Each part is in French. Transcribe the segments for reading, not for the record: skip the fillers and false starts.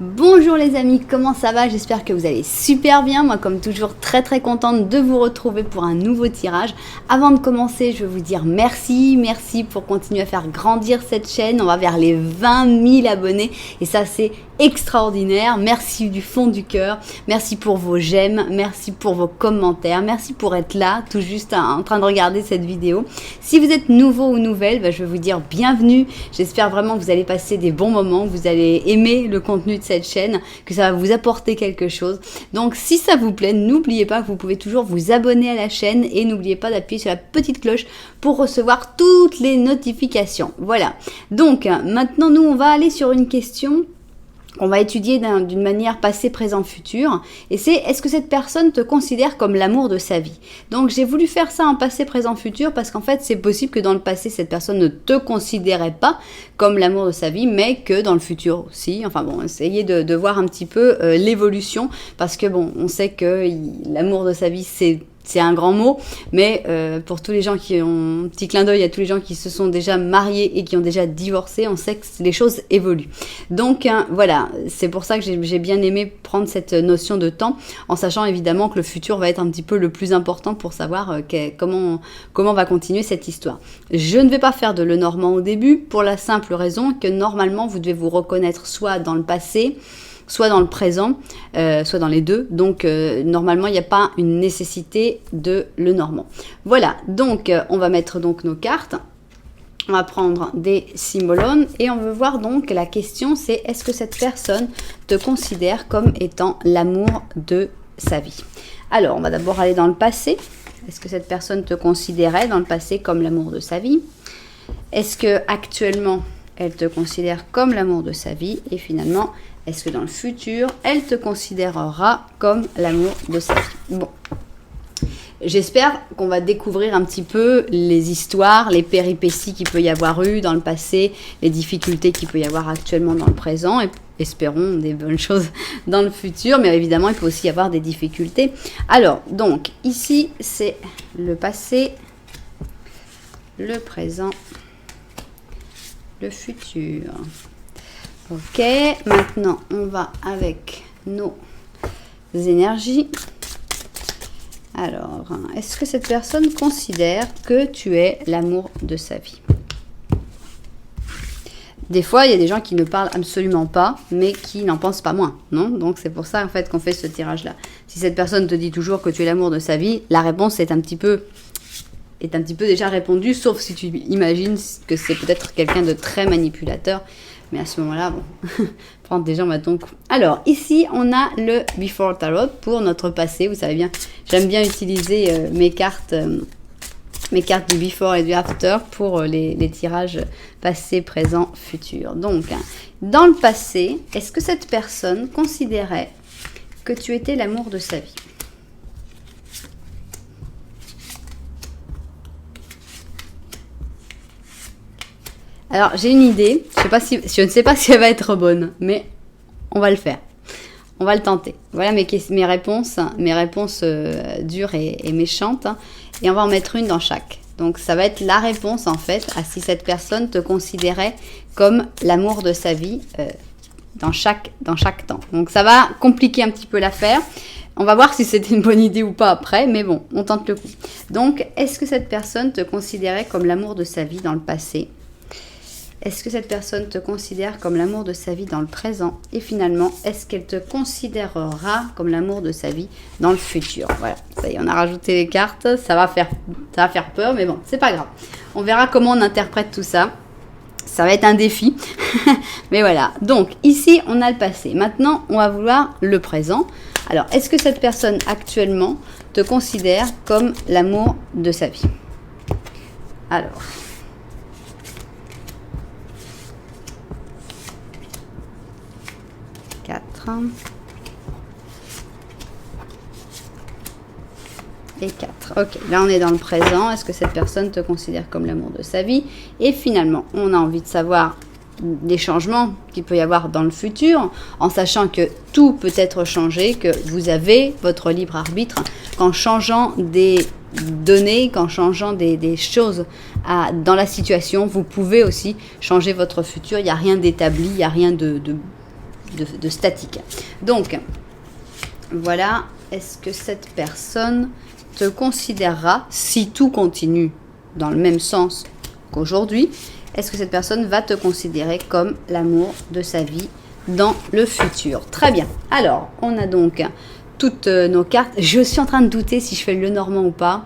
Bonjour les amis, comment ça va? J'espère que vous allez super bien. Moi, comme toujours, très contente de vous retrouver pour un nouveau tirage. Avant de commencer, je veux vous dire merci pour continuer à faire grandir cette chaîne. On va vers les 20 000 abonnés et ça, c'est extraordinaire. Merci du fond du cœur. Merci pour vos j'aime, merci pour vos commentaires, merci pour être là, tout juste en train de regarder cette vidéo. Si vous êtes nouveau ou nouvelle, je vais vous dire bienvenue. J'espère vraiment que vous allez passer des bons moments, que vous allez aimer le contenu de cette chaîne, que ça va vous apporter quelque chose. Donc si ça vous plaît, n'oubliez pas que vous pouvez toujours vous abonner à la chaîne et n'oubliez pas d'appuyer sur la petite cloche pour recevoir toutes les notifications. Voilà. Donc maintenant, nous, on va aller sur une question qu'on va étudier d'une manière passé, présent, futur. Et c'est, est-ce que cette personne te considère comme l'amour de sa vie? Donc j'ai voulu faire ça en passé, présent, futur parce qu'en fait c'est possible que dans le passé cette personne ne te considérait pas comme l'amour de sa vie, mais que dans le futur aussi. Enfin bon, essayez de voir un petit peu l'évolution parce que bon, on sait que l'amour de sa vie c'est un grand mot, mais pour tous les gens qui ont un petit clin d'œil à tous les gens qui se sont déjà mariés et qui ont déjà divorcé, on sait que les choses évoluent. Donc voilà, c'est pour ça que j'ai bien aimé prendre cette notion de temps, en sachant évidemment que le futur va être un petit peu le plus important pour savoir comment va continuer cette histoire. Je ne vais pas faire de Lenormand au début, pour la simple raison que normalement vous devez vous reconnaître soit dans le passé, soit dans le présent, soit dans les deux. Donc, normalement, il n'y a pas une nécessité de Lenormand. Voilà, donc, on va mettre donc nos cartes. On va prendre des symbolones et on veut voir donc, la question c'est, est-ce que cette personne te considère comme étant l'amour de sa vie? Alors, on va d'abord aller dans le passé. Est-ce que cette personne te considérait dans le passé comme l'amour de sa vie? Est-ce que actuellement elle te considère comme l'amour de sa vie? Et finalement, est-ce que dans le futur, elle te considérera comme l'amour de sa vie? Bon, j'espère qu'on va découvrir un petit peu les histoires, les péripéties qu'il peut y avoir eu dans le passé, les difficultés qu'il peut y avoir actuellement dans le présent, et espérons des bonnes choses dans le futur, mais évidemment, il peut aussi y avoir des difficultés. Alors, donc, ici, c'est le passé, le présent, le futur. Ok, maintenant on va avec nos énergies. Alors, est-ce que cette personne considère que tu es l'amour de sa vie? Des fois, il y a des gens qui ne parlent absolument pas, mais qui n'en pensent pas moins, non? Donc c'est pour ça en fait qu'on fait ce tirage-là. Si cette personne te dit toujours que tu es l'amour de sa vie, la réponse est un petit peu déjà répondue, sauf si tu imagines que c'est peut-être quelqu'un de très manipulateur. Mais à ce moment-là, bon, prendre des gens maintenant. Alors, ici, on a le Before Tarot pour notre passé. Vous savez bien, j'aime bien utiliser mes cartes du Before et du After pour les tirages passé, présent, futur. Donc, dans le passé, est-ce que cette personne considérait que tu étais l'amour de sa vie? Alors, j'ai une idée. Je ne sais pas si elle va être bonne, mais on va le faire. On va le tenter. Voilà mes réponses dures et méchantes. Et on va en mettre une dans chaque. Donc, ça va être la réponse, en fait, à si cette personne te considérait comme l'amour de sa vie dans chaque temps. Donc, ça va compliquer un petit peu l'affaire. On va voir si c'était une bonne idée ou pas après, mais bon, on tente le coup. Donc, est-ce que cette personne te considérait comme l'amour de sa vie dans le passé ? Est-ce que cette personne te considère comme l'amour de sa vie dans le présent? Et finalement, est-ce qu'elle te considérera comme l'amour de sa vie dans le futur? Voilà, ça y est, on a rajouté les cartes. Ça va faire peur, mais bon, c'est pas grave. On verra comment on interprète tout ça. Ça va être un défi. Mais voilà, donc ici, on a le passé. Maintenant, on va vouloir le présent. Alors, est-ce que cette personne actuellement te considère comme l'amour de sa vie? Alors... 4 et 4. Ok, là on est dans le présent. Est-ce que cette personne te considère comme l'amour de sa vie? Et finalement, on a envie de savoir des changements qu'il peut y avoir dans le futur, en sachant que tout peut être changé, que vous avez votre libre arbitre, qu'en changeant des données, qu'en changeant des choses dans la situation, vous pouvez aussi changer votre futur. Il n'y a rien d'établi, il n'y a rien de statique. Donc, voilà, est-ce que cette personne te considérera, si tout continue dans le même sens qu'aujourd'hui, est-ce que cette personne va te considérer comme l'amour de sa vie dans le futur? Très bien. Alors, on a donc toutes nos cartes. Je suis en train de douter si je fais le Lenormand ou pas.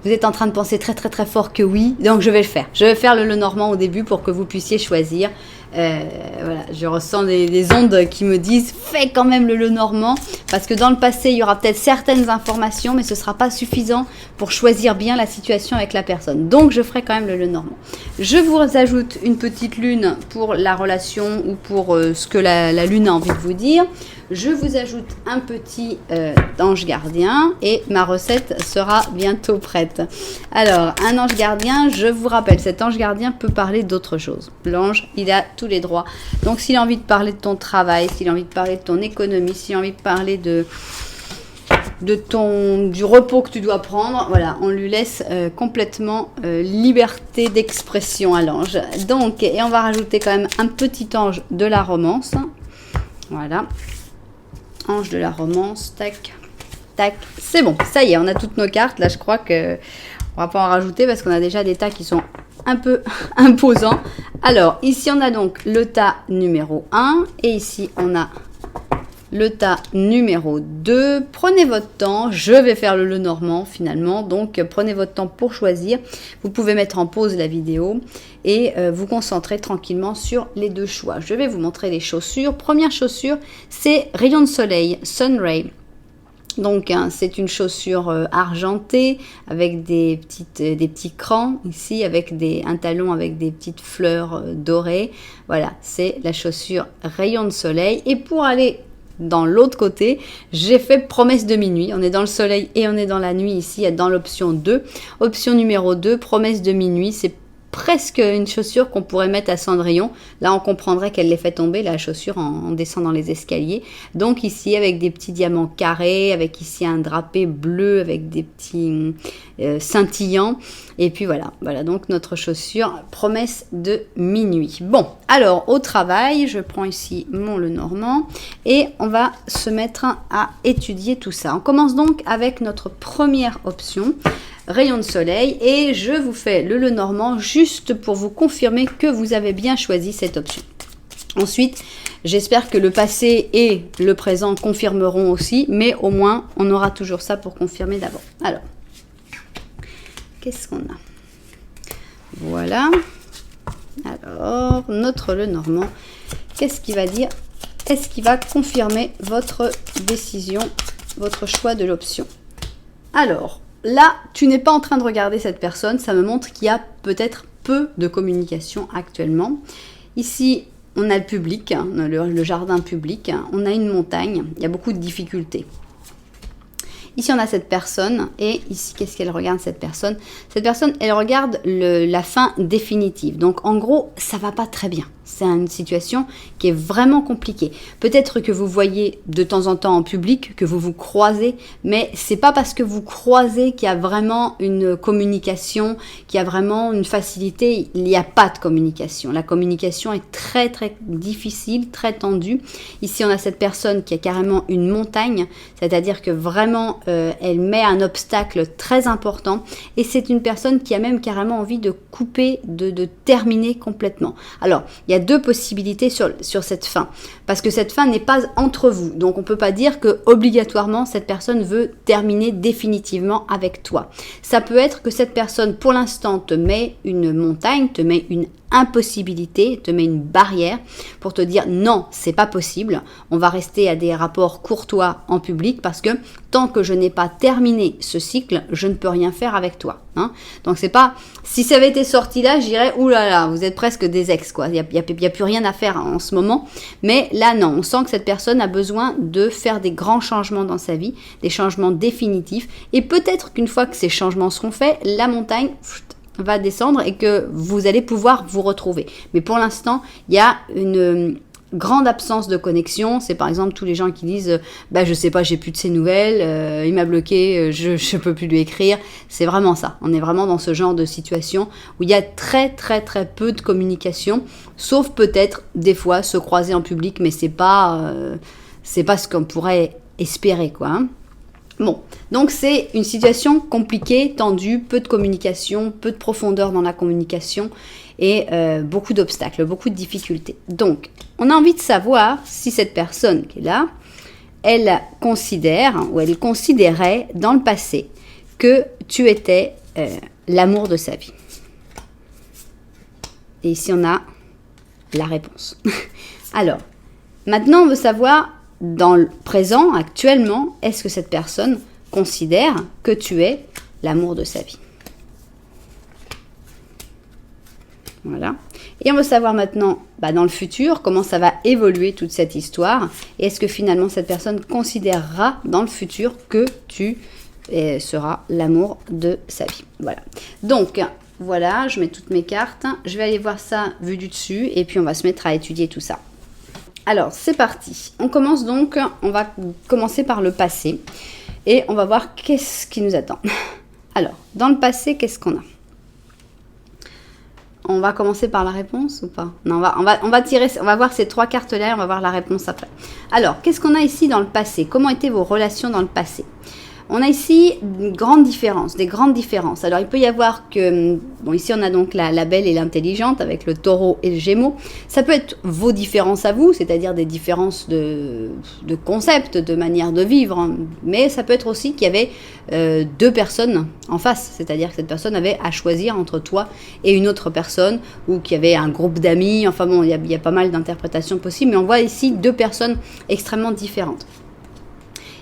Vous êtes en train de penser très très très fort que oui, donc je vais le faire. Je vais faire le Lenormand au début pour que vous puissiez choisir. Voilà, je ressens des ondes qui me disent fais quand même le Lenormand, parce que dans le passé il y aura peut-être certaines informations, mais ce ne sera pas suffisant pour choisir bien la situation avec la personne. Donc je ferai quand même le Lenormand. Je vous ajoute une petite lune pour la relation ou pour ce que la lune a envie de vous dire. Je vous ajoute un petit ange gardien et ma recette sera bientôt prête. Alors, un ange gardien, je vous rappelle, cet ange gardien peut parler d'autre chose. L'ange, il a tous les droits. Donc, s'il a envie de parler de ton travail, s'il a envie de parler de ton économie, s'il a envie de parler du repos que tu dois prendre, voilà, on lui laisse complètement liberté d'expression à l'ange. Donc, et on va rajouter quand même un petit ange de la romance. Voilà. Ange de la romance, tac, tac, c'est bon, ça y est, on a toutes nos cartes. Là, je crois que on va pas en rajouter parce qu'on a déjà des tas qui sont un peu imposants. Alors, ici, on a donc le tas numéro 1 et ici, on a le tas numéro 2. Prenez votre temps, je vais faire le Lenormand finalement, donc prenez votre temps pour choisir. Vous pouvez mettre en pause la vidéo et vous concentrer tranquillement sur les deux choix. Je vais vous montrer les chaussures. Première chaussure, c'est Rayon de Soleil, Sun Ray. Donc c'est une chaussure argentée avec des petits crans ici, avec un talon avec des petites fleurs dorées. Voilà, c'est la chaussure Rayon de Soleil. Et pour aller dans l'autre côté, j'ai fait promesse de minuit. On est dans le soleil et on est dans la nuit ici, dans l'option 2. Option numéro 2, promesse de minuit. C'est presque une chaussure qu'on pourrait mettre à Cendrillon. Là, on comprendrait qu'elle les fait tomber, la chaussure, en descendant les escaliers. Donc ici, avec des petits diamants carrés, avec ici un drapé bleu, avec des petits scintillants. Et puis voilà, voilà donc notre chaussure, promesse de minuit. Bon, alors au travail, je prends ici mon Lenormand et on va se mettre à étudier tout ça. On commence donc avec notre première option, Rayon de Soleil, et je vous fais le Lenormand juste pour vous confirmer que vous avez bien choisi cette option. Ensuite, j'espère que le passé et le présent confirmeront aussi, mais au moins on aura toujours ça pour confirmer d'abord. Alors, qu'est-ce qu'on a? Voilà. Alors, notre Lenormand, qu'est-ce qu'il va dire? Est-ce qu'il va confirmer votre décision, votre choix de l'option? Alors, là, tu n'es pas en train de regarder cette personne. Ça me montre qu'il y a peut-être peu de communication actuellement. Ici, on a le public, hein, le jardin public. Hein, on a une montagne. Il y a beaucoup de difficultés. Ici, on a cette personne. Et ici, qu'est-ce qu'elle regarde, cette personne? Cette personne, elle regarde la fin définitive. Donc, en gros, ça va pas très bien. C'est une situation qui est vraiment compliquée. Peut-être que vous voyez de temps en temps en public, que vous vous croisez, mais c'est pas parce que vous croisez qu'il y a vraiment une communication, qu'il y a vraiment une facilité. Il n'y a pas de communication. La communication est très très difficile, très tendue. Ici, on a cette personne qui a carrément une montagne, c'est-à-dire que vraiment, elle met un obstacle très important. Et c'est une personne qui a même carrément envie de couper, de terminer complètement. Alors, il y a deux possibilités sur cette fin, parce que cette fin n'est pas entre vous, donc on peut pas dire que obligatoirement cette personne veut terminer définitivement avec toi. Ça peut être que cette personne pour l'instant te met une montagne, te met une impossibilité, te met une barrière pour te dire non, c'est pas possible, on va rester à des rapports courtois en public parce que tant que je n'ai pas terminé ce cycle, je ne peux rien faire avec toi. Hein. Donc c'est pas, si ça avait été sorti là, je dirais oulala, vous êtes presque des ex quoi, il y a plus rien à faire en ce moment, mais là non, on sent que cette personne a besoin de faire des grands changements dans sa vie, des changements définitifs, et peut-être qu'une fois que ces changements seront faits, la montagne va descendre et que vous allez pouvoir vous retrouver. Mais pour l'instant, il y a grande absence de connexion. C'est par exemple tous les gens qui disent je sais pas, j'ai plus de ses nouvelles, il m'a bloqué, je peux plus lui écrire. C'est vraiment ça. On est vraiment dans ce genre de situation où il y a très très très peu de communication, sauf peut-être des fois se croiser en public, mais c'est pas ce qu'on pourrait espérer, quoi. Hein. Bon, donc c'est une situation compliquée, tendue, peu de communication, peu de profondeur dans la communication et beaucoup d'obstacles, beaucoup de difficultés. Donc, on a envie de savoir si cette personne qui est là, elle considère ou elle considérait dans le passé que tu étais l'amour de sa vie. Et ici, on a la réponse. Alors, maintenant, on veut savoir, dans le présent, actuellement, est-ce que cette personne considère que tu es l'amour de sa vie? Voilà. Et on veut savoir maintenant, dans le futur, comment ça va évoluer toute cette histoire. Et est-ce que finalement, cette personne considérera dans le futur que tu seras l'amour de sa vie. Voilà. Donc, voilà, je mets toutes mes cartes. Je vais aller voir ça vu du dessus et puis on va se mettre à étudier tout ça. Alors, c'est parti. On commence donc, on va commencer par le passé et on va voir qu'est-ce qui nous attend. Alors, dans le passé, qu'est-ce qu'on a? On va commencer par la réponse ou pas? Non, on va voir ces trois cartes-là et on va voir la réponse après. Alors, qu'est-ce qu'on a ici dans le passé? Comment étaient vos relations dans le passé? On a ici des grandes différences. Alors, il peut y avoir que... Bon, ici, on a donc la belle et l'intelligente avec le taureau et le gémeau. Ça peut être vos différences à vous, c'est-à-dire des différences de concept, de manière de vivre. Hein. Mais ça peut être aussi qu'il y avait deux personnes en face. C'est-à-dire que cette personne avait à choisir entre toi et une autre personne ou qu'il y avait un groupe d'amis. Enfin bon, il y a pas mal d'interprétations possibles. Mais on voit ici deux personnes extrêmement différentes.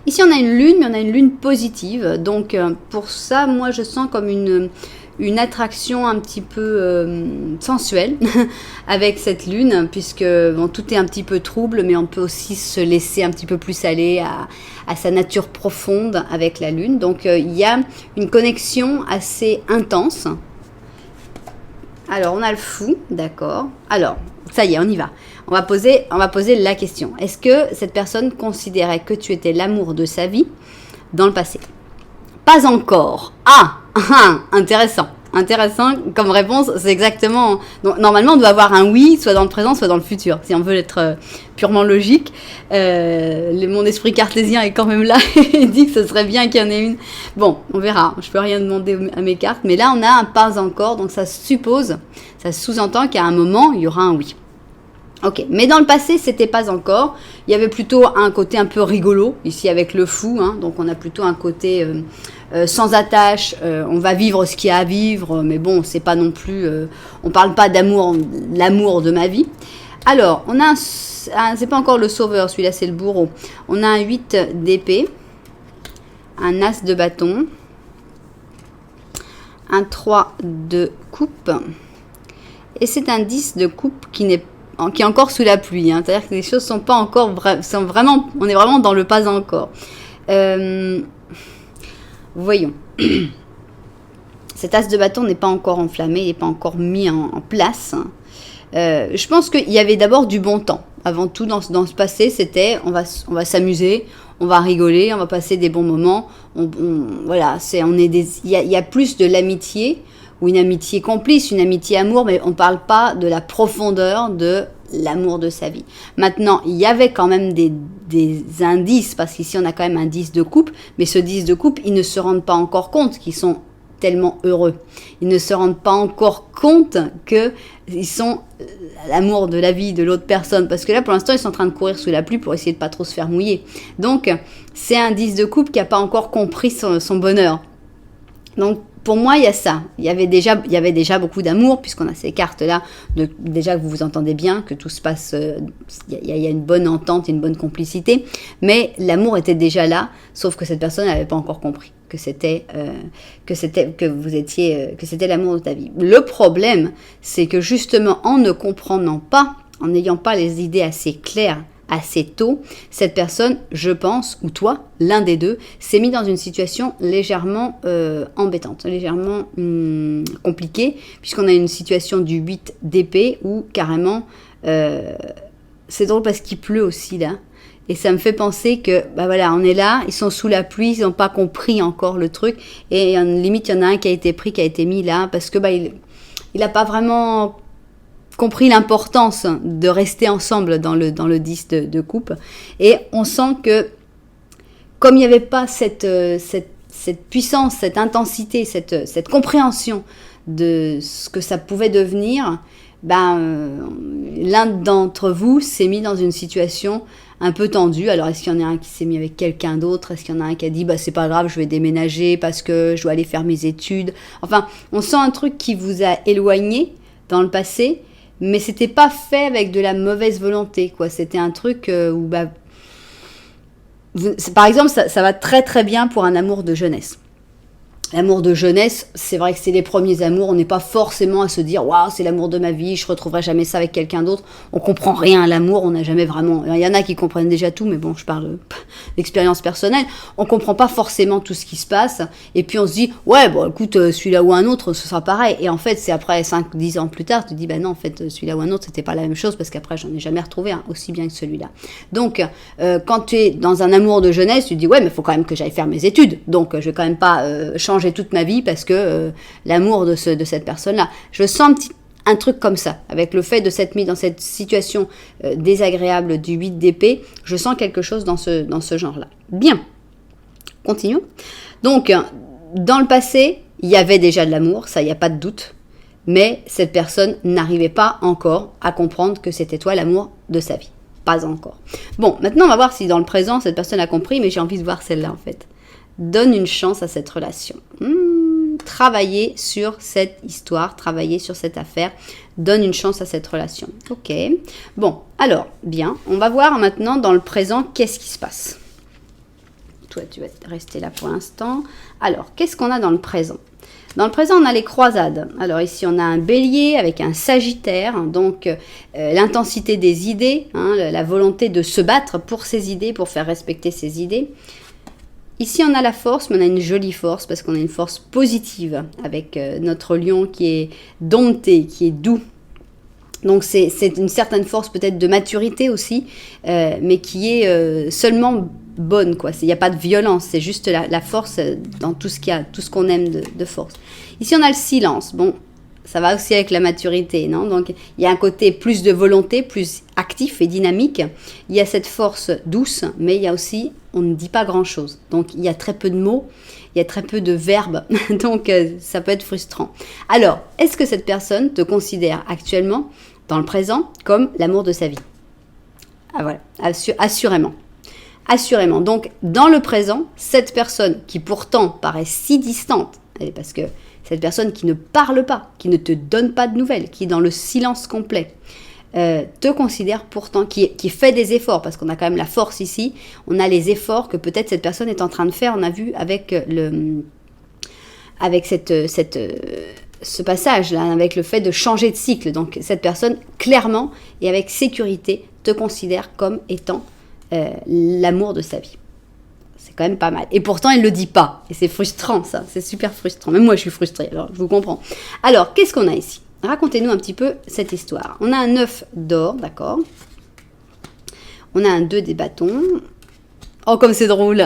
Ici, on a une lune, mais on a une lune positive. Donc, pour ça, moi, je sens comme une attraction un petit peu sensuelle avec cette lune, puisque bon, tout est un petit peu trouble, mais on peut aussi se laisser un petit peu plus aller à sa nature profonde avec la lune. Donc, il y a une connexion assez intense. Alors, on a le fou, d'accord. Alors, ça y est, on y va. On va poser la question. Est-ce que cette personne considérait que tu étais l'amour de sa vie dans le passé? Pas encore. Intéressant. Intéressant comme réponse, c'est exactement... Donc, normalement, on doit avoir un oui, soit dans le présent, soit dans le futur, si on veut être purement logique. Mon esprit cartésien est quand même là et dit que ce serait bien qu'il y en ait une. Bon, on verra. Je peux rien demander à mes cartes, mais là, on a un pas encore, donc ça sous-entend qu'à un moment, il y aura un oui. Ok, mais dans le passé, c'était pas encore. Il y avait plutôt un côté un peu rigolo, ici avec le fou. Hein, donc, on a plutôt un côté sans attache. On va vivre ce qu'il y a à vivre, mais bon, c'est pas non plus... on parle pas d'amour, l'amour de ma vie. Alors, on a c'est pas encore le sauveur, celui-là, c'est le bourreau. On a un 8 d'épée, un as de bâton, un 3 de coupe, et c'est un 10 de coupe qui est encore sous la pluie, hein. C'est-à-dire que les choses sont pas encore on est vraiment dans le pas encore. Voyons. Cet as de bâton n'est pas encore enflammé, il n'est pas encore mis en place. Je pense qu'il y avait d'abord du bon temps. Avant tout, dans ce passé, c'était on va s'amuser, on va rigoler, on va passer des bons moments. Voilà, il y a plus de l'amitié, ou une amitié complice, une amitié amour, mais on ne parle pas de la profondeur de l'amour de sa vie. Maintenant, il y avait quand même des indices, parce qu'ici on a quand même un 10 de coupe, mais ce 10 de coupe, ils ne se rendent pas encore compte qu'ils sont tellement heureux. Ils ne se rendent pas encore compte qu'ils sont l'amour de la vie de l'autre personne, parce que là, pour l'instant, ils sont en train de courir sous la pluie pour essayer de pas trop se faire mouiller. Donc, c'est un 10 de coupe qui n'a pas encore compris son bonheur. Donc, pour moi, il y a ça. Il y avait déjà beaucoup d'amour, puisqu'on a ces cartes-là, déjà que vous vous entendez bien, que tout se passe, il y a une bonne entente, une bonne complicité, mais l'amour était déjà là, sauf que cette personne n'avait pas encore compris que c'était l'amour de ta vie. Le problème, c'est que justement, en ne comprenant pas, en n'ayant pas les idées assez claires, assez tôt, cette personne, je pense, ou toi, l'un des deux, s'est mis dans une situation légèrement embêtante, légèrement compliquée, puisqu'on a une situation du 8 d'épée où carrément c'est drôle parce qu'il pleut aussi là. Et ça me fait penser que, bah voilà, on est là, ils sont sous la pluie, ils n'ont pas compris encore le truc. Et limite, il y en a un qui a été pris, qui a été mis là, parce que il n'a pas vraiment compris l'importance de rester ensemble dans le 10 de coupe. Et on sent que, comme il n'y avait pas cette puissance, cette intensité, cette compréhension de ce que ça pouvait devenir, l'un d'entre vous s'est mis dans une situation un peu tendue. Alors, est-ce qu'il y en a un qui s'est mis avec quelqu'un d'autre? Est-ce qu'il y en a un qui a dit, c'est pas grave, je vais déménager parce que je dois aller faire mes études? Enfin, on sent un truc qui vous a éloigné dans le passé, mais c'était pas fait avec de la mauvaise volonté, quoi. C'était un truc où, par exemple, ça va très très bien pour un amour de jeunesse. L'amour de jeunesse, c'est vrai que c'est les premiers amours, on n'est pas forcément à se dire « Waouh, c'est l'amour de ma vie, je ne retrouverai jamais ça avec quelqu'un d'autre ». On ne comprend rien à l'amour, on n'a jamais vraiment... Il y en a qui comprennent déjà tout, mais bon, je parle d'expérience personnelle. On ne comprend pas forcément tout ce qui se passe, et puis on se dit « Ouais, bon, écoute, celui-là ou un autre, ce sera pareil ». Et en fait, c'est après 5-10 ans plus tard, tu te dis « non, en fait, celui-là ou un autre, c'était pas la même chose, parce qu'après, j'en ai jamais retrouvé un aussi bien que celui-là ». Donc, quand tu es dans un amour de jeunesse, tu te dis « Ouais, mais il faut quand même que j'aille faire mes études, donc je vais quand même pas changer toute ma vie parce que l'amour de cette personne-là. » Je sens un truc comme ça, avec le fait de s'être mis dans cette situation désagréable du 8 d'épée, je sens quelque chose dans ce genre-là. Bien, continuons. Donc, dans le passé, il y avait déjà de l'amour, ça, il n'y a pas de doute, mais cette personne n'arrivait pas encore à comprendre que c'était toi l'amour de sa vie. Pas encore. Bon, maintenant, on va voir si dans le présent, cette personne a compris, mais j'ai envie de voir celle-là, en fait. Donne une chance à cette relation. Travaillez sur cette histoire, travaillez sur cette affaire. Donne une chance à cette relation. Ok. Bon, alors, bien. On va voir maintenant dans le présent, qu'est-ce qui se passe. Toi, tu vas rester là pour l'instant. Alors, qu'est-ce qu'on a dans le présent? Dans le présent, on a les croisades. Alors ici, on a un bélier avec un sagittaire, donc l'intensité des idées, la volonté de se battre pour ses idées, pour faire respecter ses idées. Ici, on a la force, mais on a une jolie force parce qu'on a une force positive avec notre lion qui est dompté, qui est doux. Donc, c'est une certaine force peut-être de maturité aussi, mais qui est seulement bonne, quoi. Il n'y a pas de violence, c'est juste la force dans tout ce qu'il y a, tout ce qu'on aime de force. Ici, on a le silence. Bon, ça va aussi avec la maturité, non? Donc, il y a un côté plus de volonté, plus actif et dynamique. Il y a cette force douce, mais il y a aussi, on ne dit pas grand-chose. Donc, il y a très peu de mots, il y a très peu de verbes. Donc, ça peut être frustrant. Alors, est-ce que cette personne te considère actuellement, dans le présent, comme l'amour de sa vie? Ah voilà, assurément. Assurément. Donc, dans le présent, cette personne qui pourtant paraît si distante, parce que cette personne qui ne parle pas, qui ne te donne pas de nouvelles, qui est dans le silence complet, te considère pourtant, qui fait des efforts, parce qu'on a quand même la force ici, on a les efforts que peut-être cette personne est en train de faire, on a vu avec ce passage-là, avec le fait de changer de cycle. Donc cette personne, clairement et avec sécurité, te considère comme étant l'amour de sa vie. C'est quand même pas mal. Et pourtant, elle ne le dit pas. Et c'est frustrant, ça. C'est super frustrant. Même moi, je suis frustrée. Alors, je vous comprends. Alors, qu'est-ce qu'on a ici? Racontez-nous un petit peu cette histoire. On a un 9 d'or, d'accord? On a un 2 des bâtons. Oh, comme c'est drôle.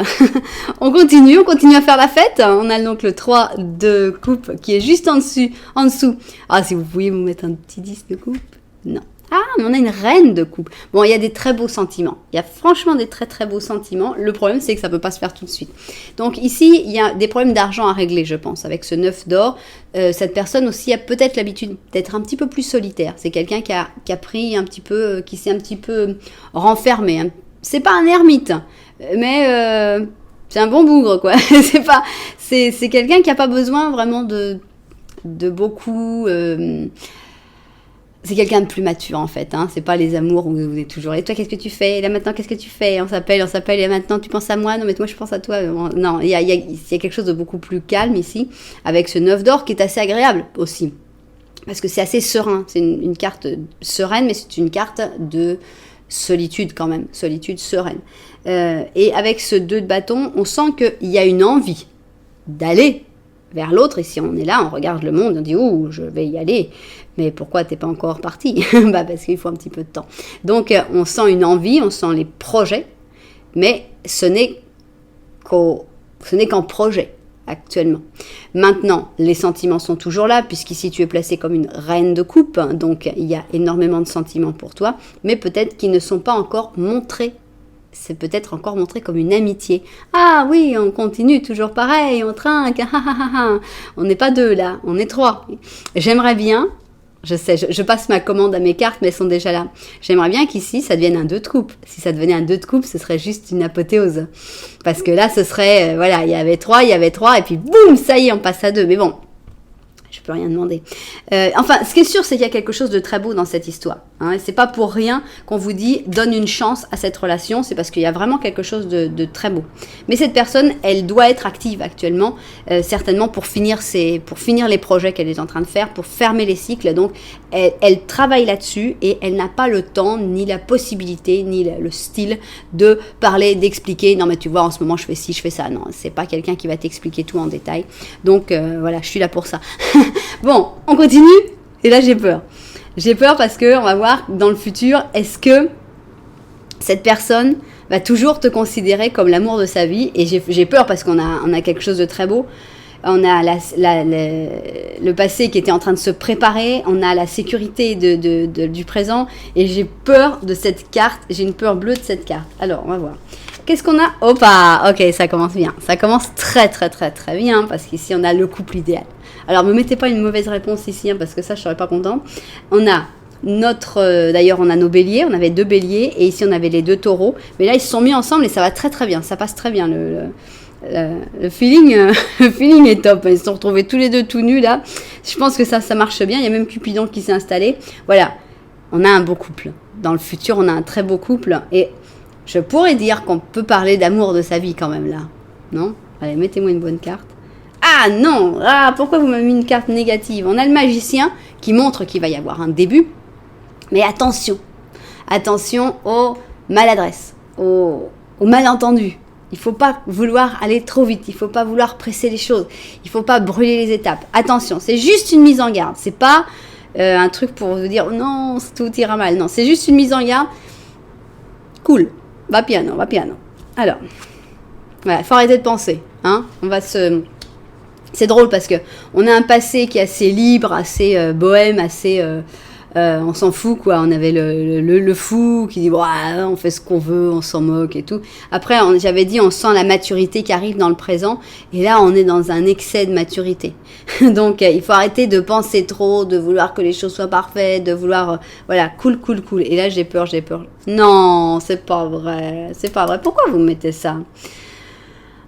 On continue à faire la fête. On a donc le 3 de coupe qui est juste en dessous. Ah, si vous pouviez vous mettre un petit 10 de coupe. Non. Ah, mais on a une reine de coupe. Bon, il y a des très beaux sentiments. Il y a franchement des très très beaux sentiments. Le problème, c'est que ça ne peut pas se faire tout de suite. Donc ici, il y a des problèmes d'argent à régler, je pense. Avec ce 9 d'or, cette personne aussi a peut-être l'habitude d'être un petit peu plus solitaire. C'est quelqu'un qui a pris un petit peu, qui s'est un petit peu renfermé. C'est pas un ermite, mais c'est un bon bougre, quoi. C'est quelqu'un qui n'a pas besoin vraiment de beaucoup... c'est quelqu'un de plus mature, en fait. C'est pas les amours où vous êtes toujours... Et toi, qu'est-ce que tu fais? Et là, maintenant, qu'est-ce que tu fais? On s'appelle. Et maintenant, tu penses à moi? Non, mais moi, je pense à toi. Non, il y a quelque chose de beaucoup plus calme ici, avec ce 9 d'or qui est assez agréable aussi. Parce que c'est assez serein. C'est une carte sereine, mais c'est une carte de solitude quand même. Solitude sereine. Et avec ce 2 de bâton, on sent qu'il y a une envie d'aller vers l'autre. Et si on est là, on regarde le monde, on dit « Oh, je vais y aller ». Mais pourquoi t'es pas encore parti? Parce qu'il faut un petit peu de temps. Donc, on sent une envie, on sent les projets, mais ce n'est qu'en projet actuellement. Maintenant, les sentiments sont toujours là, puisqu'ici tu es placé comme une reine de coupe, donc il y a énormément de sentiments pour toi, mais peut-être qu'ils ne sont pas encore montrés. C'est peut-être encore montré comme une amitié. Ah oui, on continue, toujours pareil, on trinque, on n'est pas deux là, on est trois. J'aimerais bien, je sais, je passe ma commande à mes cartes, mais elles sont déjà là. J'aimerais bien qu'ici, ça devienne un 2 de coupe. Si ça devenait un 2 de coupe, ce serait juste une apothéose. Parce que là, ce serait, voilà, il y avait 3, et puis boum, ça y est, on passe à 2. Mais bon, je peux rien demander. Enfin, ce qui est sûr, c'est qu'il y a quelque chose de très beau dans cette histoire. Hein, et c'est pas pour rien qu'on vous dit donne une chance à cette relation. C'est parce qu'il y a vraiment quelque chose de très beau. Mais cette personne, elle doit être active actuellement, certainement pour finir les projets qu'elle est en train de faire, pour fermer les cycles. Donc, elle travaille là-dessus et elle n'a pas le temps, ni la possibilité, ni le style de parler, d'expliquer. Non, mais tu vois, en ce moment, je fais ci, je fais ça. Non, c'est pas quelqu'un qui va t'expliquer tout en détail. Donc, voilà, je suis là pour ça. Bon, on continue. Et là, j'ai peur. J'ai peur parce que on va voir dans le futur, est-ce que cette personne va toujours te considérer comme l'amour de sa vie? Et j'ai peur parce qu'on a quelque chose de très beau. On a le passé qui était en train de se préparer. On a la sécurité du présent. Et j'ai peur de cette carte. J'ai une peur bleue de cette carte. Alors, on va voir. Qu'est-ce qu'on a? Opa, ok, ça commence bien. Ça commence très, très, très, très bien parce qu'ici, on a le couple idéal. Alors, ne me mettez pas une mauvaise réponse ici, hein, parce que ça, je ne serais pas content. On a d'ailleurs, on a nos béliers. On avait 2 béliers et ici, on avait les 2 taureaux. Mais là, ils se sont mis ensemble et ça va très, très bien. Ça passe très bien. Le feeling, le feeling est top. Ils se sont retrouvés tous les deux tout nus là. Je pense que ça marche bien. Il y a même Cupidon qui s'est installé. Voilà, on a un beau couple. Dans le futur, on a un très beau couple et je pourrais dire qu'on peut parler d'amour de sa vie quand même là. Non? Allez, mettez-moi une bonne carte. Ah non! Ah, pourquoi vous m'avez mis une carte négative? On a le magicien qui montre qu'il va y avoir un début. Mais attention! Attention aux maladresses, aux malentendus. Il ne faut pas vouloir aller trop vite. Il ne faut pas vouloir presser les choses. Il ne faut pas brûler les étapes. Attention, c'est juste une mise en garde. C'est pas un truc pour vous dire oh non, tout ira mal. Non, c'est juste une mise en garde. Cool. Va piano. Alors, voilà, faut arrêter de penser. Hein. C'est drôle parce que on a un passé qui est assez libre, assez bohème, assez... on s'en fout quoi, on avait le fou qui dit on fait ce qu'on veut, on s'en moque et tout. Après j'avais dit on sent la maturité qui arrive dans le présent et là on est dans un excès de maturité. Donc il faut arrêter de penser trop, de vouloir que les choses soient parfaites, de vouloir voilà cool. Et là j'ai peur. Non, c'est pas vrai. Pourquoi vous me mettez ça?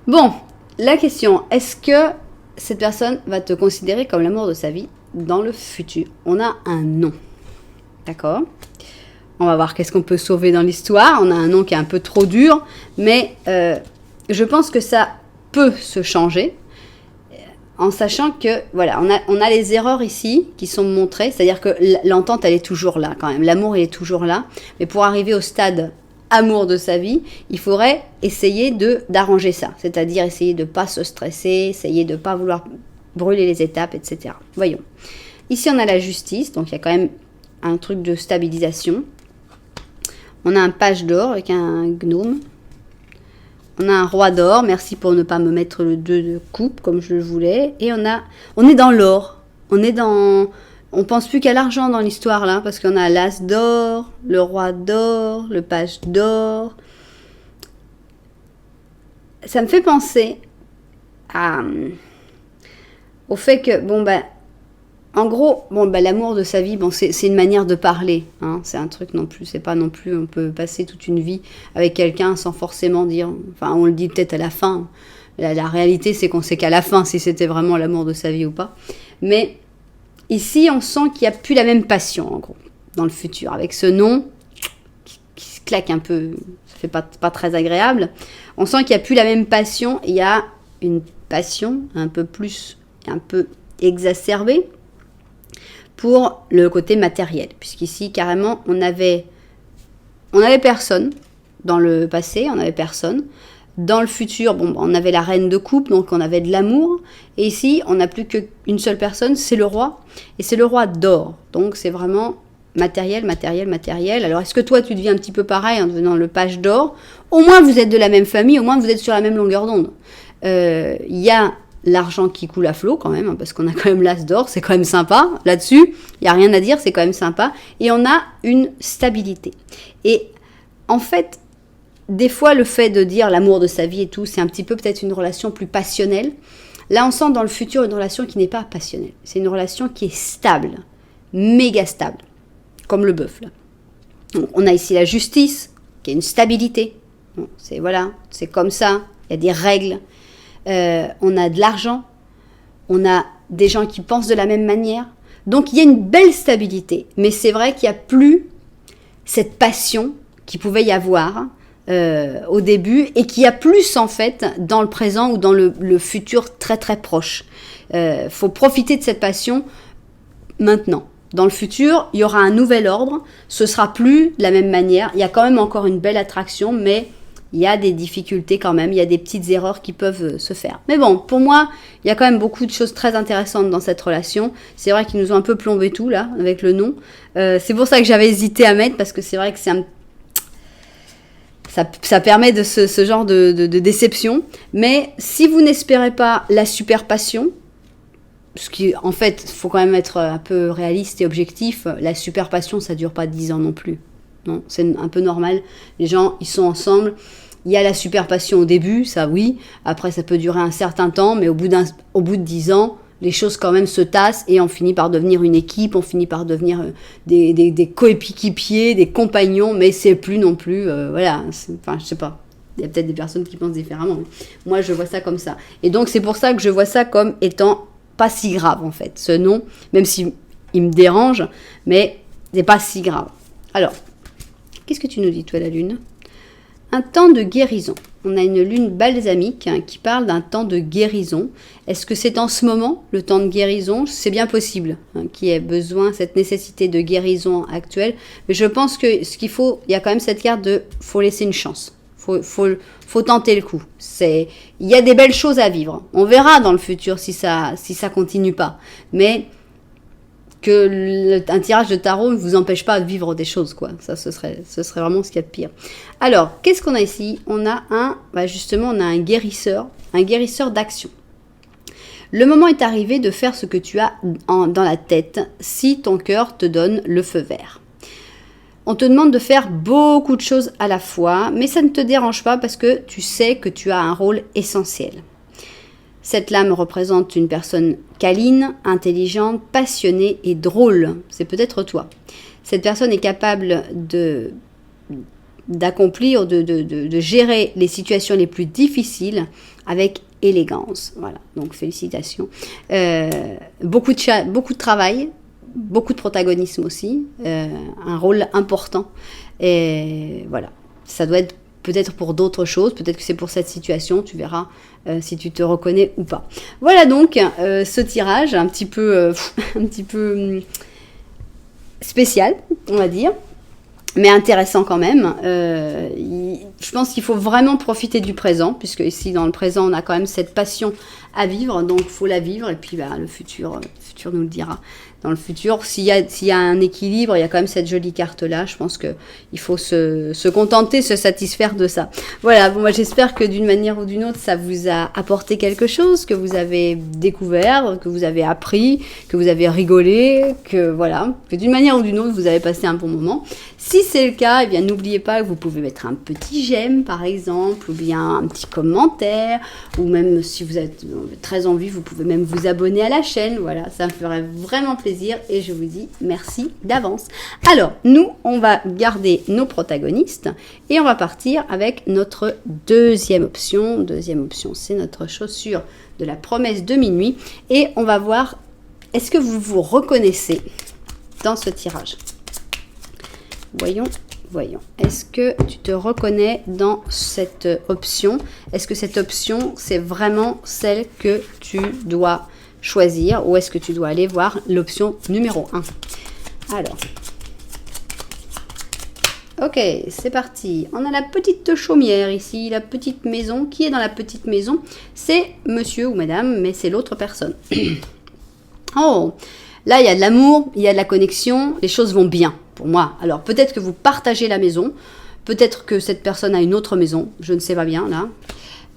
Bon, la question, est-ce que cette personne va te considérer comme l'amour de sa vie dans le futur? On a un non. D'accord. On va voir qu'est-ce qu'on peut sauver dans l'histoire. On a un nom qui est un peu trop dur, mais je pense que ça peut se changer en sachant que, voilà, on a les erreurs ici qui sont montrées, c'est-à-dire que l'entente, elle est toujours là quand même. L'amour, il est toujours là, mais pour arriver au stade amour de sa vie, il faudrait essayer d'arranger ça, c'est-à-dire essayer de ne pas se stresser, essayer de ne pas vouloir brûler les étapes, etc. Voyons. Ici, on a la justice, donc il y a quand même un truc de stabilisation. On a un page d'or avec un gnome. On a un roi d'or. Merci pour ne pas me mettre le 2 de coupe comme je le voulais. Et on est dans l'or. On pense plus qu'à l'argent dans l'histoire là, parce qu'on a l'as d'or, le roi d'or, le page d'or. Ça me fait penser au fait que en gros, l'amour de sa vie, c'est une manière de parler. Hein, c'est un truc non plus, c'est pas non plus, on peut passer toute une vie avec quelqu'un sans forcément dire, enfin on le dit peut-être à la fin. La réalité, c'est qu'on sait qu'à la fin, si c'était vraiment l'amour de sa vie ou pas. Mais ici, on sent qu'il n'y a plus la même passion, en gros, dans le futur. Avec ce nom qui se claque un peu, ça fait pas très agréable. On sent qu'il n'y a plus la même passion. Il y a une passion un peu exacerbée pour le côté matériel. Puisqu'ici, carrément, on avait personne dans le passé, on n'avait personne. Dans le futur, bon, on avait la reine de coupe, donc on avait de l'amour. Et ici, on n'a plus qu'une seule personne, c'est le roi. Et c'est le roi d'or. Donc c'est vraiment matériel, matériel, matériel. Alors est-ce que toi, tu deviens un petit peu pareil en devenant le page d'or? Au moins, vous êtes de la même famille, au moins, vous êtes sur la même longueur d'onde. Il y a l'argent qui coule à flot quand même, hein, parce qu'on a quand même l'as d'or, c'est quand même sympa. Là-dessus, il n'y a rien à dire, c'est quand même sympa. Et on a une stabilité. Et en fait, des fois, le fait de dire l'amour de sa vie et tout, c'est un petit peu peut-être une relation plus passionnelle. Là, on sent dans le futur une relation qui n'est pas passionnelle. C'est une relation qui est stable, méga stable, comme le bœuf, là. Donc, on a ici la justice, qui est une stabilité. Bon, c'est comme ça, il y a des règles. On a de l'argent, on a des gens qui pensent de la même manière. Donc, il y a une belle stabilité. Mais c'est vrai qu'il n'y a plus cette passion qu'il pouvait y avoir au début et qu'il y a plus, en fait, dans le présent ou dans le futur très, très proche. Faut profiter de cette passion maintenant. Dans le futur, il y aura un nouvel ordre. Ce sera plus de la même manière. Il y a quand même encore une belle attraction, mais il y a des difficultés quand même, il y a des petites erreurs qui peuvent se faire. Mais bon, pour moi, il y a quand même beaucoup de choses très intéressantes dans cette relation. C'est vrai qu'ils nous ont un peu plombé tout, là, avec le nom. C'est pour ça que j'avais hésité à mettre, parce que c'est vrai que ça permet de ce genre de déception. Mais si vous n'espérez pas la super passion, ce qui, en fait, il faut quand même être un peu réaliste et objectif, la super passion, ça ne dure pas 10 ans non plus. Non, c'est un peu normal. Les gens, ils sont ensemble. Il y a la super passion au début, ça oui. Après, ça peut durer un certain temps, mais au bout de 10 ans, les choses quand même se tassent et on finit par devenir une équipe, on finit par devenir des coéquipiers, des compagnons, mais c'est plus non plus, voilà. Enfin, je sais pas. Il y a peut-être des personnes qui pensent différemment. Mais moi, je vois ça comme ça. Et donc, c'est pour ça que je vois ça comme étant pas si grave, en fait. Ce nom, même si il me dérange, mais c'est pas si grave. Alors, qu'est-ce que tu nous dis, toi, la lune? Un temps de guérison. On a une lune balsamique qui parle d'un temps de guérison. Est-ce que c'est en ce moment, le temps de guérison? C'est bien possible qu'il y ait besoin, cette nécessité de guérison actuelle. Mais je pense que ce qu'il faut, il y a quand même cette carte de faut laisser une chance. Faut tenter le coup. Il y a des belles choses à vivre. On verra dans le futur si ça continue pas. Mais un tirage de tarot ne vous empêche pas de vivre des choses, quoi. Ça, ce serait vraiment ce qu'il y a de pire. Alors, qu'est-ce qu'on a ici? On a justement, on a un guérisseur d'action. Le moment est arrivé de faire ce que tu as dans la tête si ton cœur te donne le feu vert. On te demande de faire beaucoup de choses à la fois, mais ça ne te dérange pas parce que tu sais que tu as un rôle essentiel. Cette lame représente une personne câline, intelligente, passionnée et drôle. C'est peut-être toi. Cette personne est capable d'accomplir, de gérer les situations les plus difficiles avec élégance. Voilà, donc félicitations. Beaucoup de travail, beaucoup de protagonisme aussi, un rôle important. Et voilà, ça doit être peut-être pour d'autres choses, peut-être que c'est pour cette situation, tu verras si tu te reconnais ou pas. Voilà donc ce tirage un petit peu spécial, on va dire, mais intéressant quand même. Je pense qu'il faut vraiment profiter du présent, puisque ici dans le présent on a quand même cette passion à vivre, donc il faut la vivre, et puis le futur nous le dira. Dans le futur, s'il y a un équilibre, il y a quand même cette jolie carte-là. Je pense qu'il faut se contenter, se satisfaire de ça. Voilà, bon, moi j'espère que d'une manière ou d'une autre, ça vous a apporté quelque chose, que vous avez découvert, que vous avez appris, que vous avez rigolé, que d'une manière ou d'une autre, vous avez passé un bon moment. Si c'est le cas, eh bien n'oubliez pas que vous pouvez mettre un petit j'aime, par exemple, ou bien un petit commentaire, ou même si vous êtes très envie, vous pouvez même vous abonner à la chaîne. Voilà, ça me ferait vraiment plaisir et je vous dis merci d'avance. Alors, nous, on va garder nos protagonistes et on va partir avec notre deuxième option. Deuxième option, c'est notre chaussure de la promesse de minuit et on va voir, est-ce que vous vous reconnaissez dans ce tirage? Voyons. Est-ce que tu te reconnais dans cette option? Est-ce que cette option, c'est vraiment celle que tu dois choisir ou est-ce que tu dois aller voir l'option numéro 1? Alors, Ok, c'est parti. On a la petite chaumière ici, la petite maison. Qui est dans la petite maison? C'est monsieur ou madame, mais c'est l'autre personne. Oh, là il y a de l'amour, il y a de la connexion, les choses vont bien pour moi. Alors peut-être que vous partagez la maison, peut-être que cette personne a une autre maison, je ne sais pas bien là.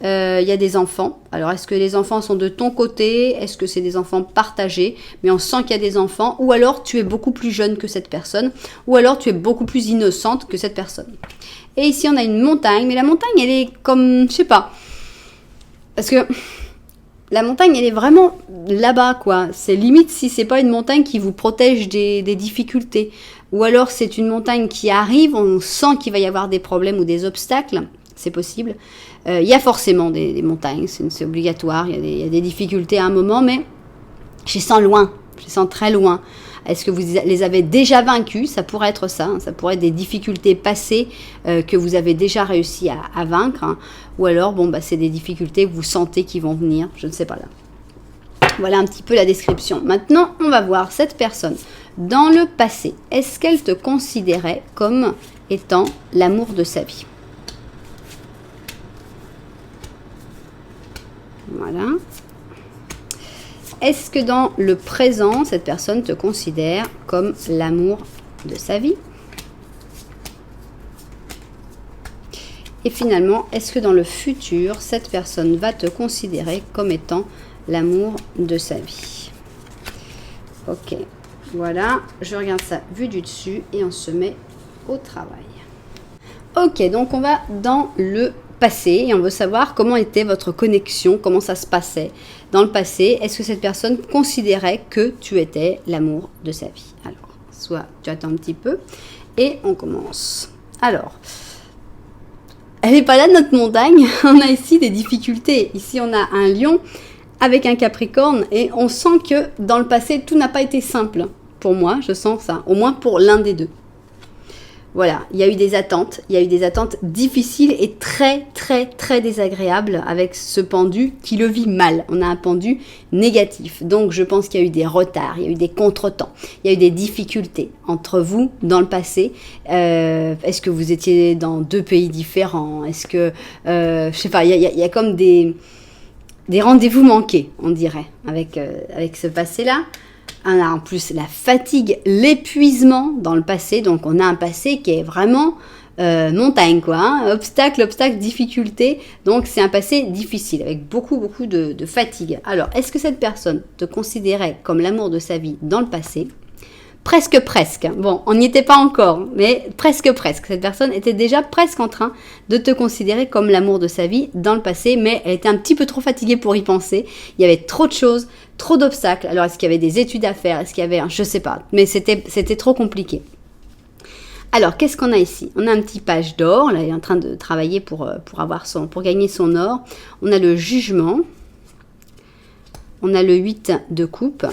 Il y a des enfants. Alors, est-ce que les enfants sont de ton côté? Est-ce que c'est des enfants partagés? Mais on sent qu'il y a des enfants. Ou alors, tu es beaucoup plus jeune que cette personne. Ou alors, tu es beaucoup plus innocente que cette personne. Et ici, on a une montagne. Mais la montagne, elle est comme... Je sais pas. Parce que la montagne, elle est vraiment là-bas, quoi. C'est limite si c'est pas une montagne qui vous protège des difficultés. Ou alors, c'est une montagne qui arrive. On sent qu'il va y avoir des problèmes ou des obstacles. C'est possible. Il y a forcément des montagnes, c'est obligatoire, il y a des difficultés à un moment, mais je les sens loin, je les sens très loin. Est-ce que vous les avez déjà vaincus? Ça pourrait être ça, hein, ça pourrait être des difficultés passées que vous avez déjà réussi à vaincre, hein, ou alors bon, bah, c'est des difficultés que vous sentez qui vont venir, je ne sais pas là. Voilà un petit peu la description. Maintenant, on va voir cette personne dans le passé. Est-ce qu'elle te considérait comme étant l'amour de sa vie? Voilà. Est-ce que dans le présent, cette personne te considère comme l'amour de sa vie? Et finalement, est-ce que dans le futur, cette personne va te considérer comme étant l'amour de sa vie? Ok, voilà. Je regarde ça vu du dessus et on se met au travail. Ok, donc on va dans le passé et on veut savoir comment était votre connexion, comment ça se passait dans le passé. Est-ce que cette personne considérait que tu étais l'amour de sa vie? Alors, soit tu attends un petit peu et on commence. Alors, elle n'est pas là notre montagne, on a ici des difficultés. Ici on a un lion avec un capricorne et on sent que dans le passé tout n'a pas été simple. Pour moi, je sens ça, au moins pour l'un des deux. Voilà, il y a eu des attentes difficiles et très très très désagréables avec ce pendu qui le vit mal. On a un pendu négatif, donc je pense qu'il y a eu des retards, il y a eu des contretemps, il y a eu des difficultés entre vous dans le passé. Est-ce que vous étiez dans deux pays différents? Est-ce que, je sais pas, il y a comme des rendez-vous manqués, on dirait, avec ce passé-là. On a en plus la fatigue, l'épuisement dans le passé. Donc, on a un passé qui est vraiment montagne, quoi. Hein, obstacle, difficulté. Donc, c'est un passé difficile avec beaucoup de fatigue. Alors, est-ce que cette personne te considérait comme l'amour de sa vie dans le passé? Presque. Bon, on n'y était pas encore, mais presque. Cette personne était déjà presque en train de te considérer comme l'amour de sa vie dans le passé, mais elle était un petit peu trop fatiguée pour y penser. Il y avait trop de choses, trop d'obstacles. Alors, est-ce qu'il y avait des études à faire? Est-ce qu'il y avait, je sais pas, mais c'était trop compliqué. Alors, qu'est-ce qu'on a ici? On a un petit page d'or. Là, il est en train de travailler pour gagner son or. On a le jugement. On a le 8 de coupe.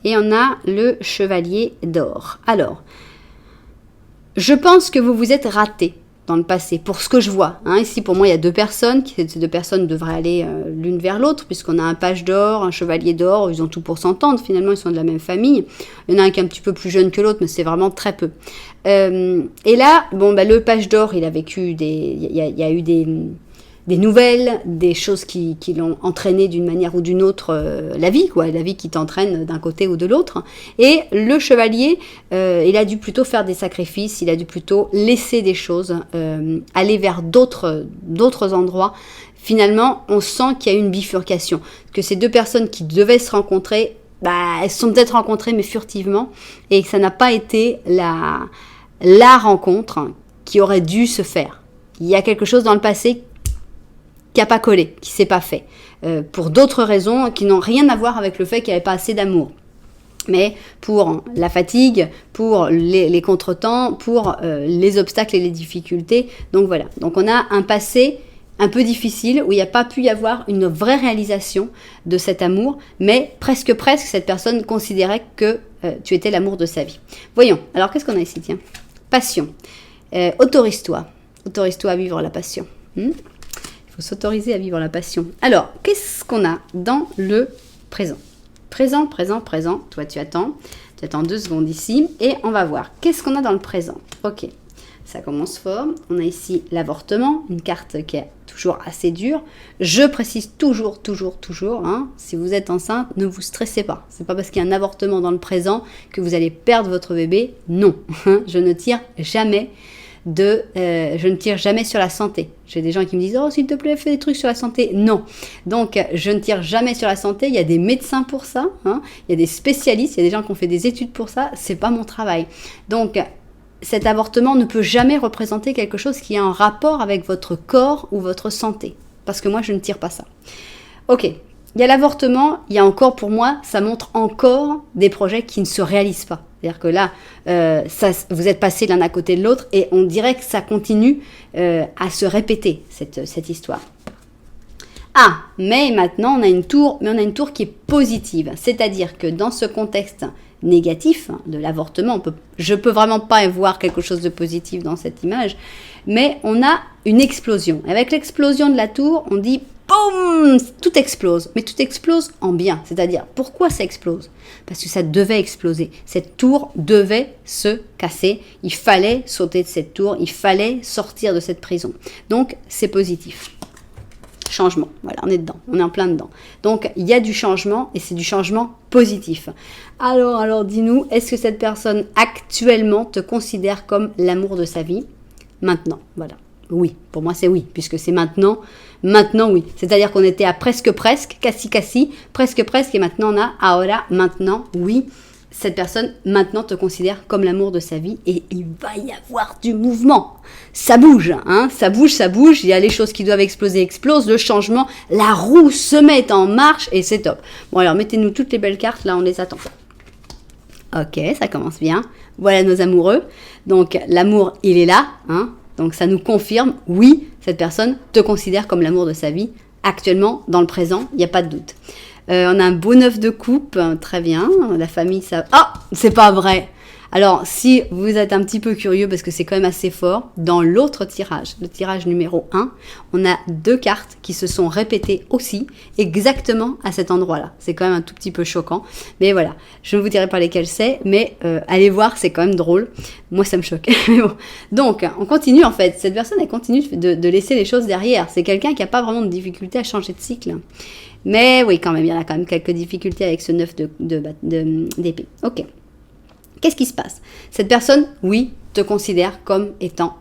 Et on a le chevalier d'or. Alors, je pense que vous vous êtes raté dans le passé, pour ce que je vois. Hein. Ici, pour moi, il y a deux personnes. Ces deux personnes devraient aller l'une vers l'autre, puisqu'on a un page d'or, un chevalier d'or. Ils ont tout pour s'entendre. Finalement, ils sont de la même famille. Il y en a un qui est un petit peu plus jeune que l'autre, mais c'est vraiment très peu. Et là, bon, bah, le page d'or, il a vécu il y a eu des nouvelles, des choses qui l'ont entraîné d'une manière ou d'une autre, la vie qui t'entraîne d'un côté ou de l'autre. Et le chevalier, il a dû plutôt faire des sacrifices, il a dû plutôt laisser des choses, aller vers d'autres endroits. Finalement, on sent qu'il y a une bifurcation, que ces deux personnes qui devaient se rencontrer, bah, elles se sont peut-être rencontrées mais furtivement, et que ça n'a pas été la rencontre qui aurait dû se faire. Il y a quelque chose dans le passé qui n'a pas collé, qui ne s'est pas fait, pour d'autres raisons qui n'ont rien à voir avec le fait qu'il n'y avait pas assez d'amour. Mais pour la fatigue, pour les contretemps, pour les obstacles et les difficultés. Donc voilà, donc on a un passé un peu difficile où il n'y a pas pu y avoir une vraie réalisation de cet amour, mais presque cette personne considérait que tu étais l'amour de sa vie. Voyons, alors qu'est-ce qu'on a ici? Tiens, passion. Autorise-toi à vivre la passion. Il faut s'autoriser à vivre la passion. Alors, qu'est-ce qu'on a dans le présent? Présent. Toi, tu attends 2 secondes ici et on va voir. Qu'est-ce qu'on a dans le présent? Ok. ça commence fort. On a ici l'avortement, une carte qui est toujours assez dure. Je précise toujours, hein, si vous êtes enceinte, ne vous stressez pas. C'est pas parce qu'il y a un avortement dans le présent que vous allez perdre votre bébé. Non, je ne tire jamais sur la santé. J'ai des gens qui me disent « Oh, s'il te plaît, fais des trucs sur la santé. » Non. Donc, je ne tire jamais sur la santé. Il y a des médecins pour ça. Hein. Il y a des spécialistes. Il y a des gens qui ont fait des études pour ça. C'est pas mon travail. Donc, cet avortement ne peut jamais représenter quelque chose qui est en rapport avec votre corps ou votre santé. Parce que moi, je ne tire pas ça. Ok. Il y a l'avortement. Il y a encore, pour moi, ça montre encore des projets qui ne se réalisent pas. C'est-à-dire que là, vous êtes passés l'un à côté de l'autre et on dirait que ça continue à se répéter, cette histoire. Ah, mais maintenant, on a une tour qui est positive. C'est-à-dire que dans ce contexte négatif de l'avortement, je peux vraiment pas voir quelque chose de positif dans cette image, mais on a une explosion. Avec l'explosion de la tour, on dit boum, tout explose, mais tout explose en bien. C'est-à-dire, pourquoi ça explose? Parce que ça devait exploser. Cette tour devait se casser. Il fallait sauter de cette tour, il fallait sortir de cette prison. Donc, c'est positif. Changement, voilà, on est dedans, on est en plein dedans. Donc, il y a du changement et c'est du changement positif. Alors, dis-nous, est-ce que cette personne actuellement te considère comme l'amour de sa vie? Maintenant, voilà. Oui, pour moi c'est oui, puisque c'est maintenant oui. C'est-à-dire qu'on était à presque, cassi, presque, et maintenant on a ahora, maintenant, oui. Cette personne maintenant te considère comme l'amour de sa vie et il va y avoir du mouvement. Ça bouge, hein, ça bouge. Il y a les choses qui doivent exploser, explosent, le changement, la roue se met en marche et c'est top. Bon alors mettez-nous toutes les belles cartes, là on les attend. Ok, ça commence bien. Voilà nos amoureux. Donc l'amour, il est là, hein. Donc ça nous confirme, oui, cette personne te considère comme l'amour de sa vie, actuellement, dans le présent, il n'y a pas de doute. On a un beau 9 de coupe, très bien, la famille, ça... Ah, c'est pas vrai. Alors, si vous êtes un petit peu curieux, parce que c'est quand même assez fort, dans l'autre tirage, le tirage numéro 1, on a 2 cartes qui se sont répétées aussi, exactement à cet endroit-là. C'est quand même un tout petit peu choquant, mais voilà, je ne vous dirai pas lesquelles c'est, mais allez voir, c'est quand même drôle. Moi, ça me choque. Mais bon. Donc, on continue en fait. Cette personne, elle continue de laisser les choses derrière. C'est quelqu'un qui n'a pas vraiment de difficulté à changer de cycle. Mais oui, quand même, il y en a quand même quelques difficultés avec ce 9 d'épée. Ok. Qu'est-ce qui se passe? Cette personne, oui, te considère comme étant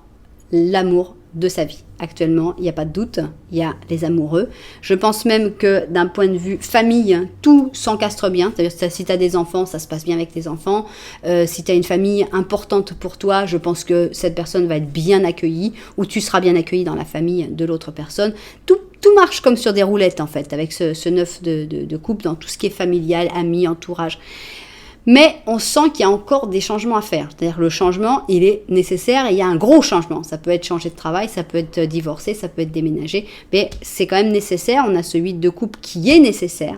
l'amour de sa vie. Actuellement, il n'y a pas de doute, il y a les amoureux. Je pense même que d'un point de vue famille, tout s'encastre bien. C'est-à-dire que si tu as des enfants, ça se passe bien avec tes enfants. Si tu as une famille importante pour toi, je pense que cette personne va être bien accueillie ou tu seras bien accueilli dans la famille de l'autre personne. Tout marche comme sur des roulettes en fait, avec ce 9 de coupe dans tout ce qui est familial, amis, entourage. Mais on sent qu'il y a encore des changements à faire. C'est-à-dire le changement, il est nécessaire et il y a un gros changement. Ça peut être changer de travail, ça peut être divorcer, ça peut être déménager. Mais c'est quand même nécessaire. On a ce 8 de coupe qui est nécessaire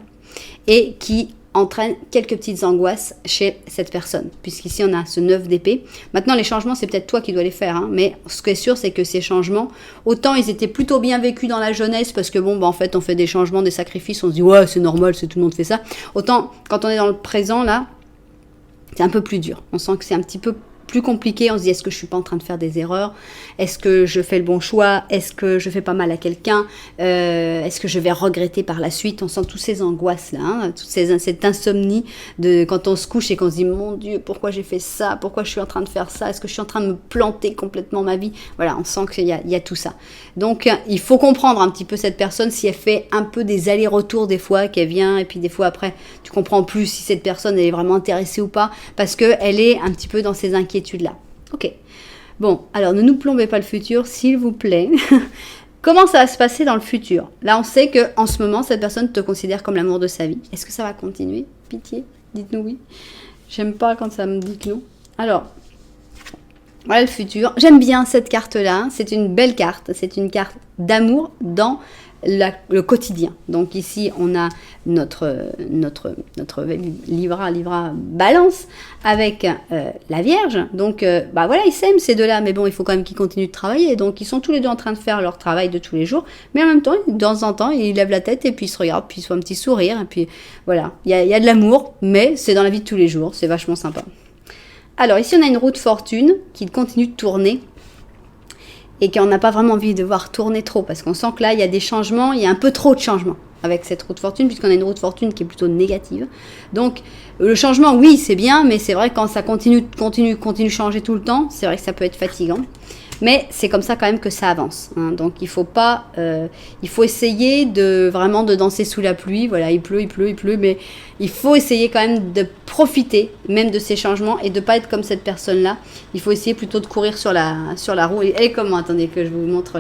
et qui entraîne quelques petites angoisses chez cette personne. Puisqu'ici, on a ce 9 d'épée. Maintenant, les changements, c'est peut-être toi qui dois les faire. Hein, mais ce qui est sûr, c'est que ces changements, autant ils étaient plutôt bien vécus dans la jeunesse parce que en fait, on fait des changements, des sacrifices. On se dit, ouais, c'est normal, tout le monde fait ça. Autant, quand on est dans le présent, là, c'est un peu plus dur. On sent que c'est un petit peu plus compliqué. On se dit, est-ce que je suis pas en train de faire des erreurs? Est-ce que je fais le bon choix? Est-ce que je fais pas mal à quelqu'un? Est-ce que je vais regretter par la suite? On sent toutes ces angoisses-là, hein, cette insomnie de quand on se couche et qu'on se dit, mon Dieu, pourquoi j'ai fait ça? Pourquoi je suis en train de faire ça? Est-ce que je suis en train de me planter complètement ma vie? Voilà, on sent qu'il y a tout ça. Donc, il faut comprendre un petit peu cette personne si elle fait un peu des allers-retours des fois, qu'elle vient et puis des fois après, tu comprends plus si cette personne elle est vraiment intéressée ou pas parce qu'elle est un petit peu dans ces inquiétudes-là. Ok. Bon, alors ne nous plombez pas le futur, s'il vous plaît. Comment ça va se passer dans le futur? Là, on sait qu'en ce moment, cette personne te considère comme l'amour de sa vie. Est-ce que ça va continuer? Pitié, dites-nous oui. J'aime pas quand ça me dit que non. Alors, voilà le futur. J'aime bien cette carte-là. C'est une belle carte. C'est une carte d'amour dans le quotidien. Donc ici, on a notre Libra balance avec la Vierge. Donc, voilà, ils s'aiment ces deux-là. Mais bon, il faut quand même qu'ils continuent de travailler. Donc, ils sont tous les deux en train de faire leur travail de tous les jours. Mais en même temps, de temps en temps, ils lèvent la tête et puis ils se regardent, puis ils font un petit sourire. Et puis, voilà. Il y a de l'amour, mais c'est dans la vie de tous les jours. C'est vachement sympa. Alors, ici, on a une roue de fortune qui continue de tourner. et qu'on n'a pas vraiment envie de voir tourner trop, parce qu'on sent que là, il y a des changements, il y a un peu trop de changements avec cette roue de fortune, puisqu'on a une roue de fortune qui est plutôt négative. Donc, le changement, oui, c'est bien, mais c'est vrai que quand ça continue de changer tout le temps, c'est vrai que ça peut être fatigant. Mais c'est comme ça quand même que ça avance. Hein. Donc il faut pas, il faut essayer vraiment de danser sous la pluie. Voilà, il pleut, mais il faut essayer quand même de profiter même de ces changements et de pas être comme cette personne-là. Il faut essayer plutôt de courir sur la roue. Et comment? Attendez que je vous montre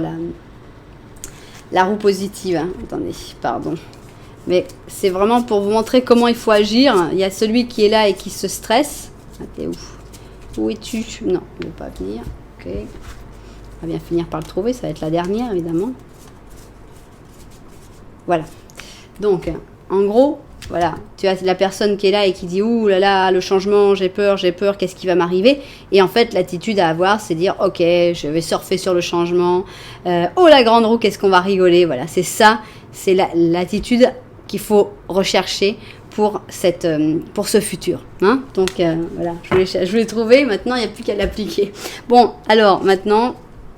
la roue positive. Hein. Attendez, pardon. Mais c'est vraiment pour vous montrer comment il faut agir. Il y a celui qui est là et qui se stresse. Ah, t'es où? Où es-tu? Non, il ne veut pas venir. Ok. On va bien finir par le trouver, ça va être la dernière évidemment. Voilà. Donc, en gros, voilà, tu as la personne qui est là et qui dit « Ouh là là, le changement, j'ai peur, qu'est-ce qui va m'arriver ?» Et en fait, l'attitude à avoir, c'est dire « Ok, je vais surfer sur le changement. Oh la grande roue, qu'est-ce qu'on va rigoler ?» Voilà, c'est ça, c'est l'attitude qu'il faut rechercher pour ce futur. Hein. Donc, voilà, je l'ai trouvé, maintenant, il n'y a plus qu'à l'appliquer. Bon, alors, maintenant...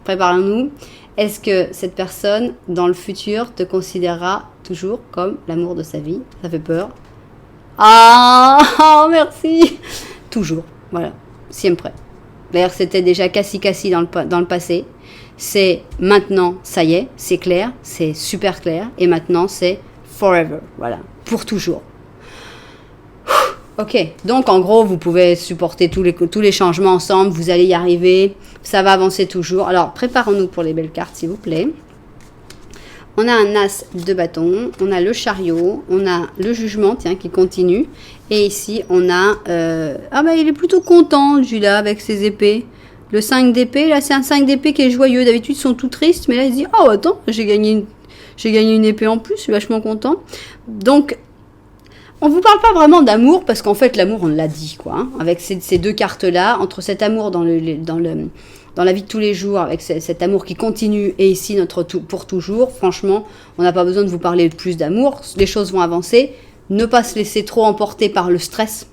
Préparons-nous. Est-ce que cette personne, dans le futur, te considérera toujours comme l'amour de sa vie? Ça fait peur. Ah, merci. Toujours. Voilà. Siempre. D'ailleurs, c'était déjà cassi dans le passé. C'est maintenant, ça y est, c'est clair, c'est super clair. Et maintenant, c'est forever. Voilà. Pour toujours. Ok, donc en gros, vous pouvez supporter tous les changements ensemble, vous allez y arriver, ça va avancer toujours. Alors, préparons-nous pour les belles cartes, s'il vous plaît. On a un as de bâton, on a le chariot, on a le jugement, tiens, qui continue. Et ici, on a... il est plutôt content, celui-là, avec ses épées. Le 5 d'épée, là, c'est un 5 d'épée qui est joyeux. D'habitude, ils sont tout tristes, mais là, il se dit, oh, attends, j'ai gagné une épée en plus, je suis vachement content. Donc... On ne vous parle pas vraiment d'amour, parce qu'en fait, l'amour, on l'a dit, quoi. Hein, avec ces deux cartes-là, entre cet amour dans la vie de tous les jours, avec cet amour qui continue, et ici, notre pour toujours, franchement, on n'a pas besoin de vous parler de plus d'amour. Les choses vont avancer. Ne pas se laisser trop emporter par le stress.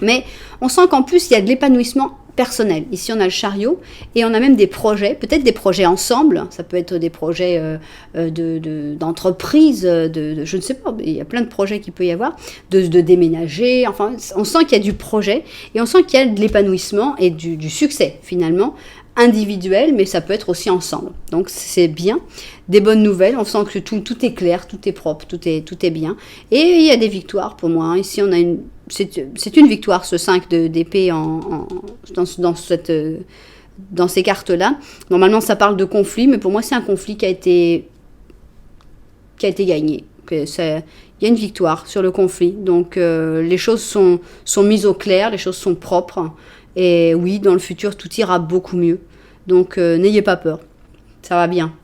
Mais on sent qu'en plus, il y a de l'épanouissement personnel. Ici, on a le chariot et on a même des projets, peut-être des projets ensemble. Ça peut être des projets d'entreprise, je ne sais pas, il y a plein de projets qu'il peut y avoir, de déménager. Enfin, on sent qu'il y a du projet et on sent qu'il y a de l'épanouissement et du succès, finalement, individuel, mais ça peut être aussi ensemble. Donc, c'est bien. Des bonnes nouvelles. On sent que tout est clair, tout est propre, tout est bien. Et il y a des victoires pour moi. Ici, on a c'est une victoire, ce 5 d'épée dans ces cartes-là. Normalement, ça parle de conflit, mais pour moi, c'est un conflit qui a été gagné. Il y a une victoire sur le conflit. Donc, les choses sont mises au clair, les choses sont propres. Et oui, dans le futur, tout ira beaucoup mieux. Donc, n'ayez pas peur. Ça va bien.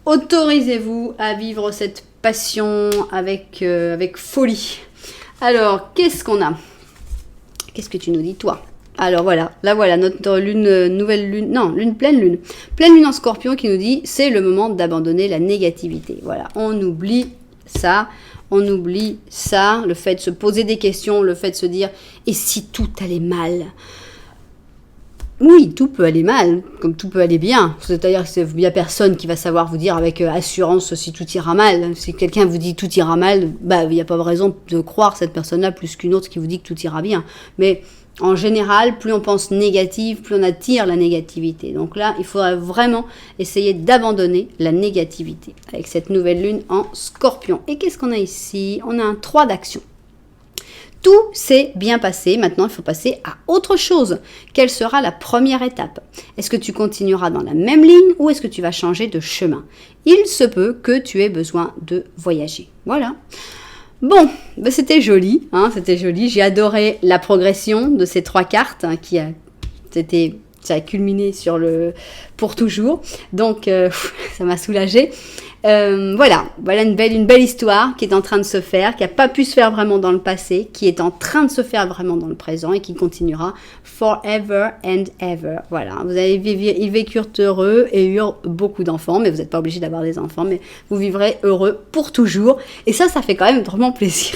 Autorisez-vous à vivre cette passion avec folie. Alors, qu'est-ce qu'on a? Qu'est-ce que tu nous dis, toi? Alors voilà, là voilà, notre pleine lune. Pleine lune en Scorpion qui nous dit, c'est le moment d'abandonner la négativité. Voilà, on oublie ça, le fait de se poser des questions, le fait de se dire, et si tout allait mal? Oui, tout peut aller mal, comme tout peut aller bien. C'est-à-dire qu'il n'y a personne qui va savoir vous dire avec assurance si tout ira mal. Si quelqu'un vous dit tout ira mal, il n'y a pas de raison de croire cette personne-là plus qu'une autre qui vous dit que tout ira bien. Mais en général, plus on pense négative, plus on attire la négativité. Donc là, il faudrait vraiment essayer d'abandonner la négativité avec cette nouvelle lune en Scorpion. Et qu'est-ce qu'on a ici? On a un 3 d'action. Tout s'est bien passé, maintenant il faut passer à autre chose. Quelle sera la première étape? Est-ce que tu continueras dans la même ligne ou est-ce que tu vas changer de chemin? Il se peut que tu aies besoin de voyager. Voilà. Bon, c'était joli, c'était joli. J'ai adoré la progression de ces 3 cartes ça a culminé sur le pour toujours. Donc, ça m'a soulagée. Voilà une belle histoire qui est en train de se faire, qui n'a pas pu se faire vraiment dans le passé, qui est en train de se faire vraiment dans le présent et qui continuera forever and ever. Voilà, vous avez vécu heureux et eu beaucoup d'enfants, mais vous n'êtes pas obligé d'avoir des enfants, mais vous vivrez heureux pour toujours. Et ça fait quand même vraiment plaisir.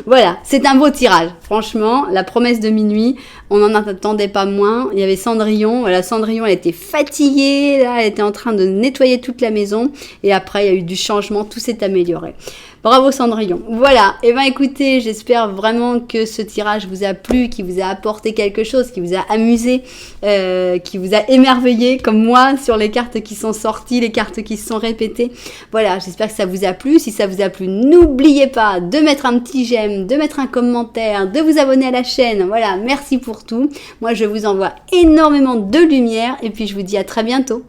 Voilà, c'est un beau tirage. Franchement, la promesse de minuit, on n'en attendait pas moins. Il y avait Cendrillon. Voilà, Cendrillon, elle était fatiguée. Là, elle était en train de nettoyer toute la maison. Et après, il y a eu du changement. Tout s'est amélioré. Bravo Cendrillon. Voilà. Et ben écoutez, j'espère vraiment que ce tirage vous a plu, qui vous a apporté quelque chose, qui vous a amusé, qui vous a émerveillé comme moi sur les cartes qui sont sorties, les cartes qui se sont répétées. Voilà, j'espère que ça vous a plu. Si ça vous a plu, n'oubliez pas de mettre un petit j'aime, de mettre un commentaire, de vous abonner à la chaîne. Voilà, merci pour tout. Moi, je vous envoie énormément de lumière et puis je vous dis à très bientôt.